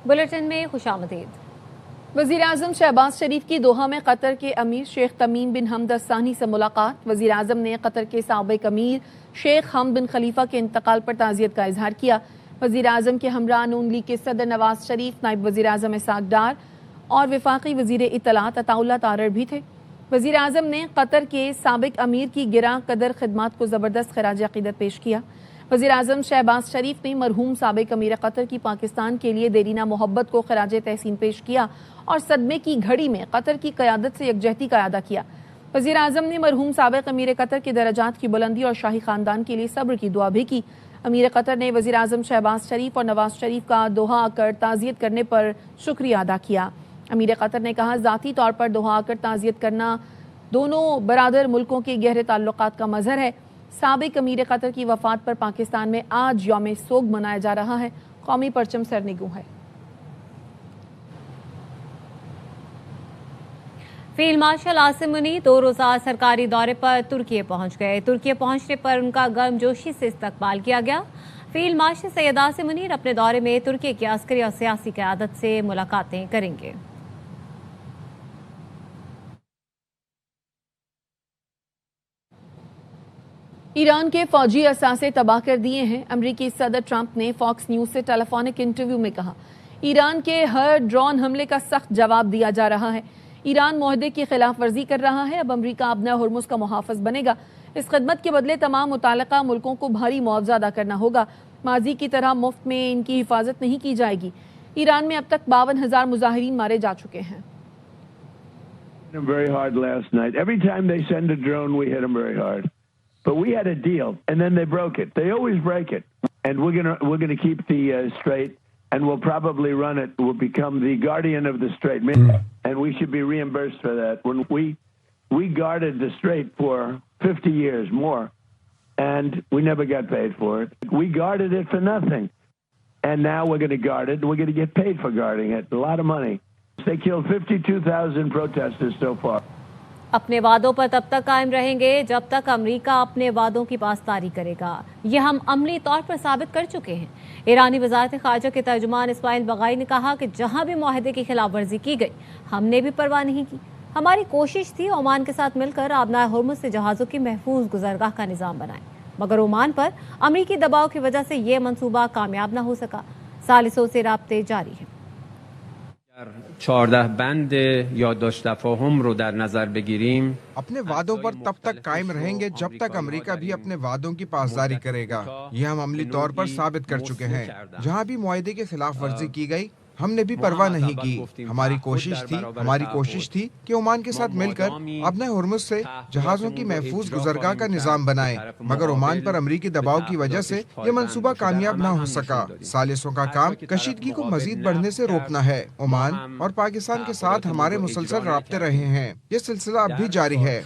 Bulletin में खुशामदीद। वज़ीर-ए-आज़म शहबाज शरीफ की दोहा में कतर के अमीर शेख तमीम बिन हमद अल-सानी से मुलाकात। वज़ीर-ए-आज़म ने कतर के साबिक़ अमीर शेख हमद बिन खलीफा के इंतकाल पर ताज़ियत का इजहार किया। वज़ीर-ए-आज़म के हमरा नून लीग के सदर नवाज शरीफ, नायब वज़ीर-ए-आज़म इसहाक़ डार और वफाकी वज़ीर इत्तलात अताउल्लाह तारर भी थे। वज़ीर-ए-आज़म ने कतर के साबिक़ अमीर की गिरां कदर खिदमात को ज़बरदस्त खिराज अक़ीदत पेश किया। वज़ीर-ए-आज़म शहबाज शरीफ ने मरहूम साबिक़ अमीर कतर की पाकिस्तान के लिए देरीना मोहब्बत को खिराज तहसीन पेश किया और सदमे की घड़ी में कतर की क़यादत से यकजहती का अदा किया। वज़ीर-ए-आज़म ने मरहूम साबिक़ अमीर कतर के दर्जात की बुलंदी और शाही ख़ानदान के लिए सब्र की दुआ भी की। अमीर कतर ने वज़ीर-ए-आज़म शहबाज शरीफ और नवाज शरीफ का दोहा आकर ताज़ियत करने पर शुक्रिया अदा किया। अमीर कतर ने कहा, ज़ाती तौर पर दोहा आकर ताज़ियत करना दोनों बरादर मुल्कों के गहरे ताल्लुकात का मज़हर है। साबिक़ अमीर कतर की वफ़ात पर पाकिस्तान में आज यौम सोग मनाया जा रहा है। कौमी परचम सरनिगू है। फील्ड मार्शल आसिम मुनी 2 रोज़ा सरकारी दौरे पर तुर्की पहुंच गए। तुर्की पहुंचने पर उनका गर्मजोशी से इस्तकबाल किया गया। फील्ड मार्शल सैयद आसिम मुनीर अपने दौरे में तुर्की की अस्करी और सियासी क़यादत से मुलाकातें करेंगे। ईरान के फौजी असासे तबाह कर दिए हैं। अमरीकी सदर ट्रंप ने फॉक्स न्यूज़ से टेलीफोनिक इंटरव्यू में कहा, ईरान के हर ड्रोन हमले का सख्त जवाब दिया जा रहा है। ईरान मुआहदे की खिलाफ वर्जी कर रहा है। अब अमरीका अपना हुर्मुज़ का मुहाफ़िज़ बनेगा। इस खिदमत के बदले तमाम मुताल्लिक़ा मुल्कों को भारी मुआवजा अदा करना होगा। माजी की तरह मुफ्त में इनकी हिफाजत नहीं की जाएगी। ईरान में अब तक 52,000 मुजाहिरीन मारे जा चुके हैं। But we had a deal, and then they broke it. They always break it, and we're gonna keep the strait, and we'll probably run it. We'll become the guardian of the strait, and we should be reimbursed for that. When we guarded the strait for 50 years more, and we never got paid for it. We guarded it for nothing, and now we're gonna guard it. We're gonna get paid for guarding it. A lot of money. They killed 52,000 protesters so far. अपने वादों पर तब तक कायम रहेंगे जब तक America अपने वादों की पासदारी करेगा। ये हम अमली तौर पर साबित कर चुके हैं। ईरानी वज़ारत ख़ारजा के तर्जुमान इस्माइल बगाई ने कहा कि जहां भी मुआहदे की खिलाफ वर्जी की गई, हमने भी परवाह नहीं की। हमारी कोशिश थी ओमान के साथ मिलकर आबनाए हुर्मुज़ से जहाज़ों की महफूज गुज़रगाह का निज़ाम बनाएं, मगर ओमान पर अमरीकी दबाव की वजह से ये मनसूबा कामयाब न हो सका। सालिसों से राब्ते जारी हैं। 14 बंद याददाश्त तफाहुम रो दर नजर बगिरीम। अपने वादों पर तब तक कायम रहेंगे जब तक अमेरिका भी अपने वादों की पासदारी करेगा। ये हम अमली तौर पर साबित कर चुके हैं। जहां भी मुआहदे के खिलाफ वर्जी की गई, हमने भी परवाह नहीं की। हमारी कोशिश थी कि ओमान के साथ मिलकर अपने हुर्मुज़ से जहाज़ों की महफूज गुज़रगाह का निज़ाम बनाएं, मगर ओमान पर अमरीकी दबाव की वजह से ये मंसूबा कामयाब न हो सका। सालिसों का काम कशीदगी को मजीद बढ़ने से रोकना है। ओमान और पाकिस्तान के साथ हमारे मुसलसल राब्ते रहे हैं। ये सिलसिला अब भी जारी है।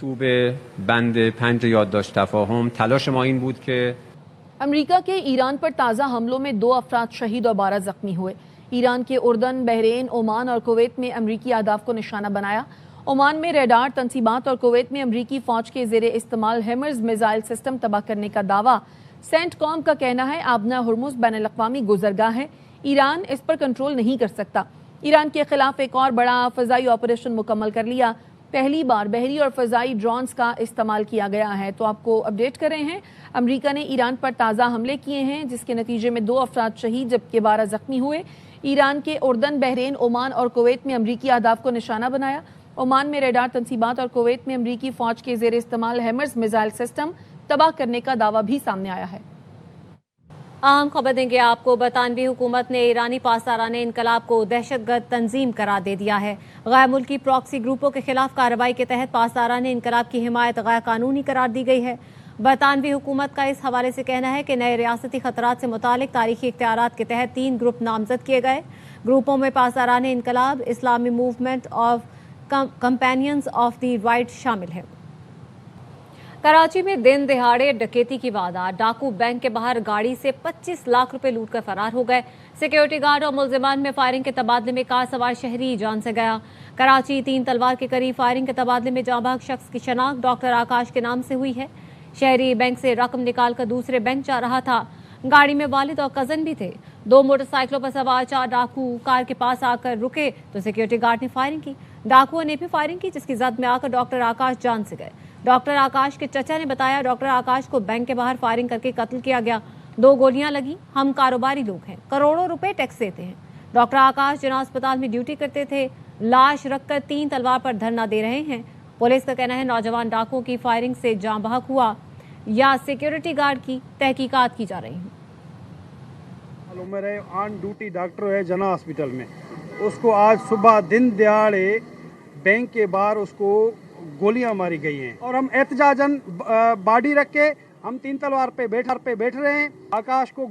अमरीका के ईरान पर ताज़ा हमलों में 2 अफराद शहीद और 12 जख्मी हुए। ईरान के उर्दन, बहरीन, ओमान और कुवैत में अमरीकी अहदाफ को निशाना बनाया। ओमान में रेडार तंसीबात और कुवैत में अमरीकी फ़ौज के ज़ेरे इस्तेमाल हैमर्स मिसाइल सिस्टम तबाह करने का दावा। सेंटकॉम का कहना है आबना हुर्मुज़ बैनुल-अक़वामी गुज़रगाह है, ईरान इस पर कंट्रोल नहीं कर सकता। ईरान के खिलाफ एक और बड़ा फ़ज़ाई ऑपरेशन मुकम्मल कर लिया। पहली बार बहरी और फ़ज़ाई ड्रोन्स का इस्तेमाल किया गया है। तो आपको अपडेट कर रहे हैं, अमरीका ने ईरान पर ताज़ा हमले किए हैं, जिसके नतीजे में 2 अफराद शहीद जबकि 12 जख्मी हुए। ईरान के उर्दन, बहरीन, ओमान और कुवैत में अमरीकी अहदाफ को निशाना बनाया। ओमान में रेडार तंसीबात और कुवैत में अमरीकी फ़ौज के ज़ेर इस्तेमाल हैमर्स मिसाइल सिस्टम तबाह करने का दावा भी सामने आया है। अहम खबर देंगे आपको। बरतानवी हुकूमत ने ईरानी पासदाराने इनकलाब को दहशतगर्द तंजीम करार दे दिया है। गैर मुल्की प्रॉक्सी ग्रुपों के खिलाफ कार्रवाई के तहत पासदाराने इनकलाब की हिमायत गैर कानूनी करार दी गई है। बरतानवी हुकूमत का इस हवाले से कहना है कि नए रियासती खतरात से मुतालिक तारीखी इख्तियारात के तहत 3 ग्रुप नामजद किए गए। ग्रुपों में पासदाराने इनकलाब, इस्लामी movement of companions of the right शामिल है। कराची में दिन दिहाड़े डकैती की वारदात। डाकू बैंक के बाहर गाड़ी से 25 लाख रुपए लूट कर फरार हो गए। सिक्योरिटी गार्ड और मुलजिमान में फायरिंग के तबादले में कार सवार शहरी जान से गया। कराची 3 तलवार के करीब फायरिंग के तबादले में जांबाज शख्स की शनाख्त डॉक्टर आकाश के नाम से हुई है। शहरी बैंक से रकम निकालकर दूसरे बैंक जा रहा था। गाड़ी में वालिद और कजन भी थे। 2 मोटरसाइकिलों पर सवार 4 डाकू कार के पास आकर रुके तो सिक्योरिटी गार्ड ने फायरिंग की। डाकुओं ने भी फायरिंग की, जिसकी जद में आकर डॉक्टर आकाश जान से गए। डॉक्टर आकाश के चचा ने बताया, डॉक्टर आकाश को बैंक के बाहर फायरिंग करके कत्ल किया गया। 2 गोलियां लगी। हम कारोबारी लोग हैं, करोड़ों रुपए टैक्स देते हैं। डॉक्टर आकाश जिला अस्पताल में ड्यूटी करते थे, लाश रखकर 3 तलवार पर धरना दे रहे हैं। पुलिस का कहना है नौजवान डाकुओं की फायरिंग से जान बहक हुआ या सिक्योरिटी गार्ड की तहकीकात की जा रही है। उम्र है, ऑन ड्यूटी डॉक्टर है जना हॉस्पिटल में, उसको आज सुबह दिन दिहाड़े बैंक के बाहर उसको गोलियां मारी गई हैं और हम एहतजाजन बॉडी रख के हम 3 तलवार पे बैठ रहे हैं। आकाश को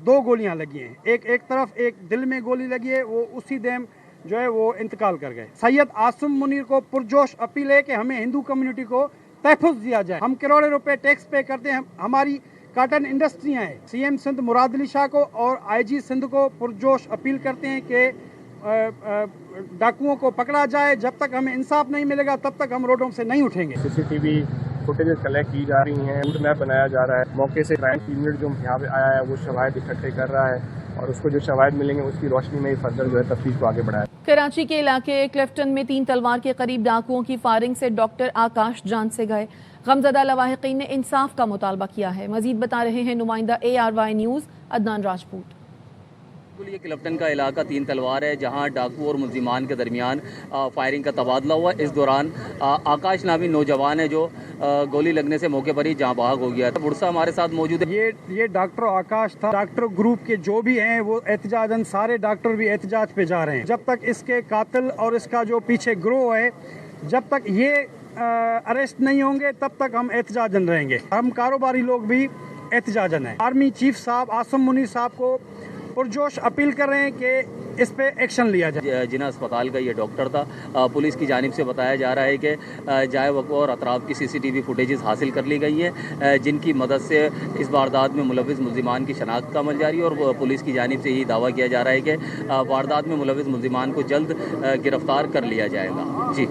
2 गोलियां लगी हैं, एक तरफ एक दिल में गोली लगी है, वो उसी दम जो है वो इंतकाल कर गए। सैयद आसिम मुनीर को पुरजोश अपील है कि हमें हिंदू कम्युनिटी को तहफ़्फ़ुज़ दिया जाए। हम करोड़ों रुपए टैक्स पे करते हैं, हमारी काटन इंडस्ट्रियां हैं। सीएम सिंध मुराद अली शाह को और आईजी सिंध को पुरजोश अपील करते हैं कि डाकुओं को पकड़ा जाए। जब तक हमें इंसाफ नहीं मिलेगा तब तक हम रोडों से नहीं उठेंगे। सीसीटीवी फुटेजेस कलेक्ट की जा रही हैं, रूट मैप बनाया जा रहा है। मौके से क्राइम यूनिट जो यहाँ पे आया है वो शवाहिद इकट्ठे कर रहा है और उसको जो शवाहिद मिलेंगे उसकी रोशनी में ही फर्दर जो है तफ्तीश को आगे बढ़ाया। कराची के इलाके क्लिफ्टन में 3 तलवार के करीब डाकुओं की फायरिंग से डॉक्टर आकाश जान से गए। गमजदा लवाहिकीन ने इंसाफ का मुतालबा किया है। मजीद बता रहे हैं नुमाइंदा ARY न्यूज़ अदनान राजपूत। ये क्लिफ्टन का इलाका 3 तलवार है, जहां डाकू और मुल्जिमान के दरमियान फायरिंग का तबादला हुआ। इस दौरान आकाश नामी नौजवान है जो गोली लगने से मौके पर ही जहां बहाग हो गया था। बुरसा हमारे साथ मौजूद है। ये डॉक्टर आकाश था। डॉक्टर ग्रुप के जो भी हैं वो एहतजाजन, सारे डॉक्टर भी एहतजाज पे जा रहे हैं। जब तक इसके कातिल और इसका जो पीछे ग्रोह है, जब तक ये अरेस्ट नहीं होंगे तब तक हम एहतजाजन रहेंगे। हम कारोबारी लोग भी एहतजाजन हैं। आर्मी चीफ साहब आसिम मुनीर साहब को पुरजोश अपील कर रहे हैं कि इस पे एक्शन लिया जाए। जिना अस्पताल का ये डॉक्टर था। पुलिस की जानिब से बताया जा रहा है कि जाए वक़्त और अतराफ की CCTV फुटेजेस हासिल कर ली गई हैं, जिनकी मदद से इस वारदात में मुलविस मुल्जिमान की शनाख्त का अमल जारी है। और पुलिस की जानिब से यही दावा किया जा रहा है कि वारदात में मुलविस मुल्जिमान को जल्द गिरफ्तार कर लिया जाएगा। जी।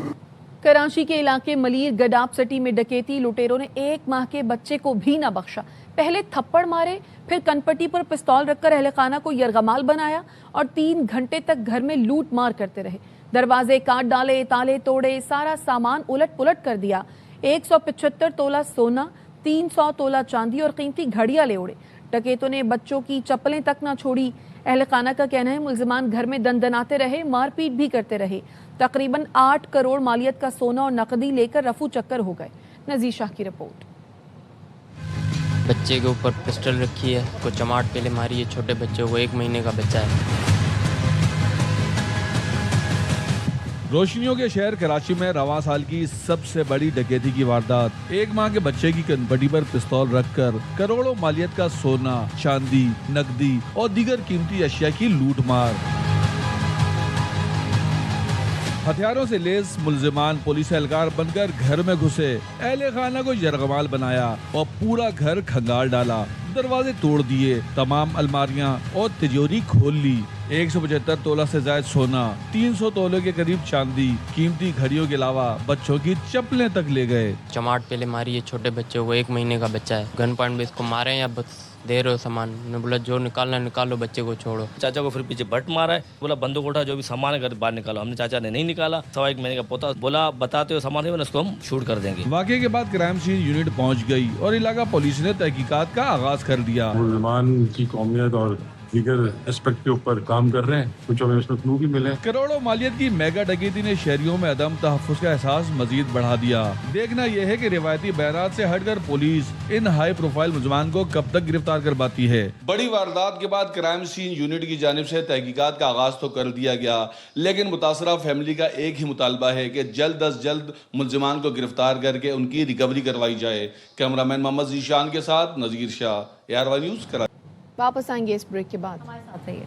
कराची के इलाके मलीर गडाप सिटी में डकैती। लुटेरों ने 1 माह के बच्चे को भी न बख्शा। पहले थप्पड़ मारे, फिर कनपट्टी पर पिस्तौल रखकर अहले खाना को यरगमाल बनाया और 3 घंटे तक घर में लूट मार करते रहे। दरवाजे काट डाले, ताले तोड़े, सारा सामान उलट पुलट कर दिया। 175 तोला सोना, 300 तोला चांदी और कीमती घड़ियां ले उड़े। डकैतों ने बच्चों की चप्पलें तक न छोड़ी। अहले खाना का कहना है मुल्जिमान घर में दनदनाते रहे, मारपीट भी करते रहे। तकरीबन 8 करोड़ मालियत का सोना और नकदी लेकर रफू चक्कर हो गए। नजीर शाह की रिपोर्ट। बच्चे के ऊपर पिस्टल रखी है, को चमाट पहले मारी है। छोटे बच्चे को 1 महीने का बच्चा है। रोशनियों के शहर कराची में रवां साल की सबसे बड़ी डकैती की वारदात। 1 माह के बच्चे की कनपटी पर पिस्तौल रखकर करोड़ों मालियत का सोना, चांदी, नकदी और दीगर कीमती अशिया की लूट मार। हथियारों से लेस मुल्जिमान पुलिस एहलकार बनकर घर में घुसे, अहले खाना को यरगमाल बनाया और पूरा घर खंगाल डाला। दरवाजे तोड़ दिए, तमाम अलमारियां और तिजोरी खोल ली। 175 तोला से ज्यादा सोना, 300 तोले के करीब चांदी, कीमती घड़ियों के अलावा बच्चों की चप्पलें तक ले गए। चमाट पहले मारी है, छोटे बच्चे को 1 महीने का बच्चा है। गन पॉइंट में इसको मारे या बस दे रहे हो सामान। ने बोला जो निकालना निकालो, बच्चे को छोड़ो। चाचा को फिर पीछे बट मारा है, बोला बंदूक उठा, जो भी सामान है घर बाहर निकालो। हमने चाचा ने नहीं निकाला। 1.25 महीने का पोता बोला बताते हो सामान है, उसको हम शूट कर देंगे। वाकये के बाद क्राइम सीन यूनिट पहुंच गई और इलाका पुलिस ने तहकीकात का आगाज कर दिया। मुल्जिमान की कौमियत और दीगर एस्पेक्ट के ऊपर काम कर रहे हैं, कुछ हमें उसमें क्लू भी मिले। करोड़ों मालियत की मेगा डकैती ने शहरियों में अदम तहफ्फुज़ का एहसास मजीद बढ़ा दिया। देखना यह है कि रिवायती बयानात से हटकर पुलिस इन हाई प्रोफाइल मुल्जिमान को कब तक गिरफ्तार कर पाती है। बड़ी वारदात के बाद क्राइम सीन यूनिट की जानिब से तहकीकात का आगाज तो कर दिया गया, लेकिन मुतासरा फैमिली का एक ही मुतालबा है कि जल्द अज जल्द मुल्जिमान को गिरफ्तार करके उनकी रिकवरी करवाई जाए। कैमरामैन मोहम्मद जीशान के साथ नजीर शाह, ARY न्यूज़ कराची। वापस आएंगे इस ब्रेक के बाद। हमारे साथ रहिए।